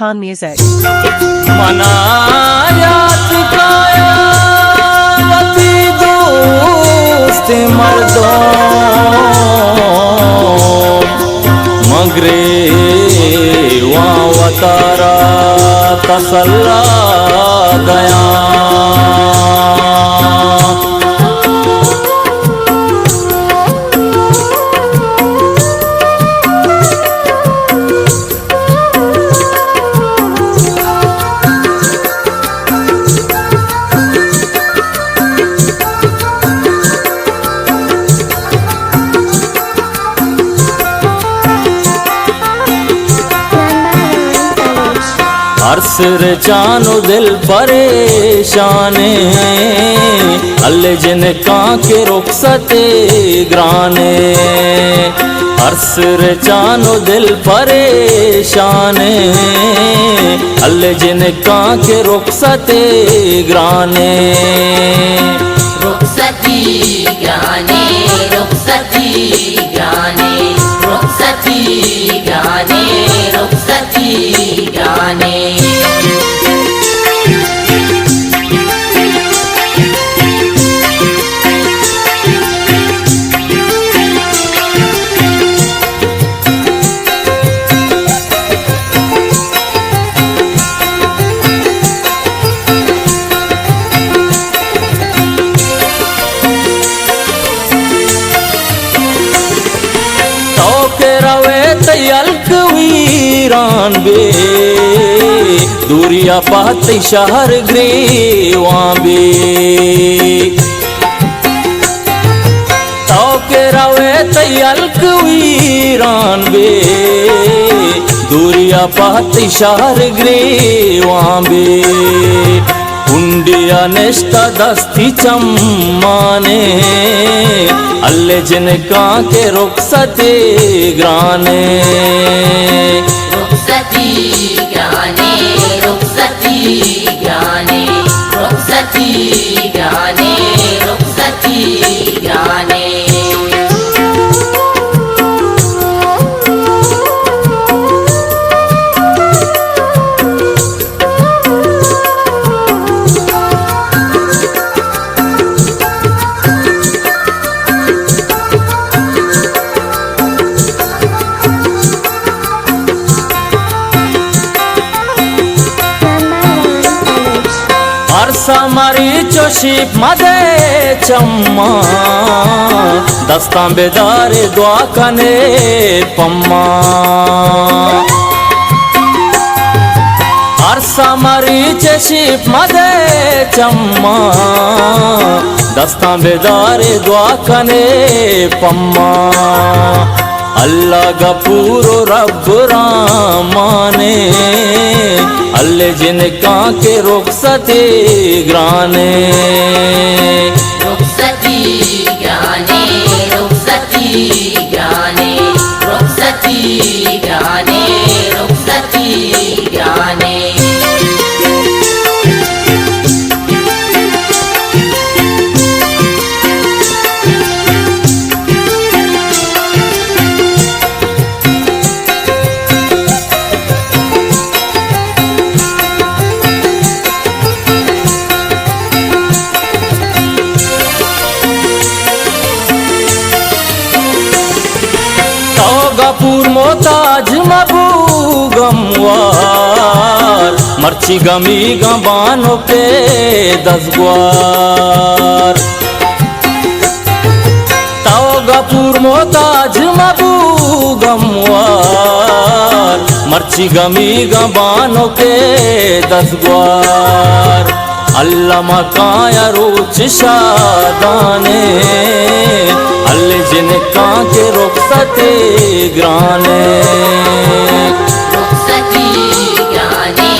Khan Music. मनायात कायावती दोस्त मर्दों मगरे वावतारा तसल्ला गया अरसर चानो दिल परेशाने अल्ले जिन के रुखसते ग्राने अरसर चानो दिल परेशाने अल्ले जिन के रुखसते ग्राने रुखसती ग्राने रुखसती ग्राने रुखसती ग्राने रुखसती ग्राने यल्क वीरान बे दूरिया पाती शहर ग्रेवां बे तौके रवे तयल्क वीरान बे दूरिया पाती शहर ग्रेवां बे उंडिया नेस्ता दस्ती चम्माने अल्ले जिन के रुखसते ग्राने रुखसती ग्राने रुखसती ग्राने रुखसती ग्राने रुखसती ग्राने मरी चोशिप मदे चम्मा दस्तां बेदारे दुआ कने पम्मा अरसा मरी चोशिप मदे चम्मा दस्तां बेदारे दुआ कने पम्मा अल्लाह गफूरो रब रामाने अल्ले जिन के रुखसते ग्राने रुखसती ग्राने रुखसती ग्राने रुखसती ग्राने रुखसती ग्राने गपूर मोताज मबू गमवार मर्ची गमी गबानो पे दसग्वार ताओ गपूर मोताज मबू गमवार मर्ची गमी गबानो पे दसग्वार अल्लाह मकाया रोच शादाने अल्ले जिन के रुखसते ग्राने रुखसती ग्राने